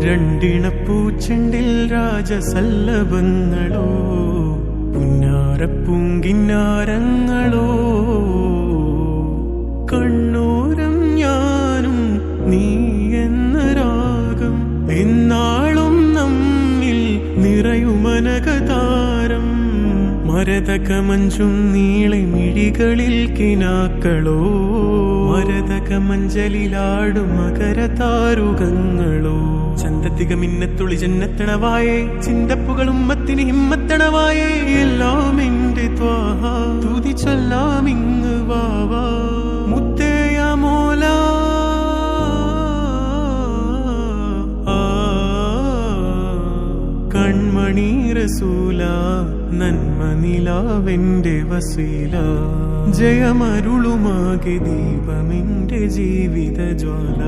രണ്ടിണപ്പൂച്ചെണ്ടിൽ രാജസല്ലഭങ്ങളോ പുന്നാരപ്പൂങ്കിന്നാരങ്ങളോ കണ്ണോരം ഞാനും നീ എന്ന രാഗം എന്നാളും നമ്മിൽ നിറയുമനകതാരം മരതകമഞ്ചും നീളെ മിഴികളിൽ കിനാക്കളോ മരതകമഞ്ചലിലാടും മകരതാരുകങ്ങളോ ചന്തത്തിക മിന്നത്തുളി ജന്നത്തണവായേ ചിന്തപ്പുകളും മത്തിന് ഹിമ്മത്തണവായേ എല്ലാം എന്റെ ത്വാഹ തുതി ചൊല്ലാം ഇങ്ങ് വാവാ മുത്തേയ മോല കൺമണി റസൂല നന്മ നിലാവെന്റെ വസീല ജയമരുളുമാകെ ദീപമെന്റെ ജീവിത ജ്വാല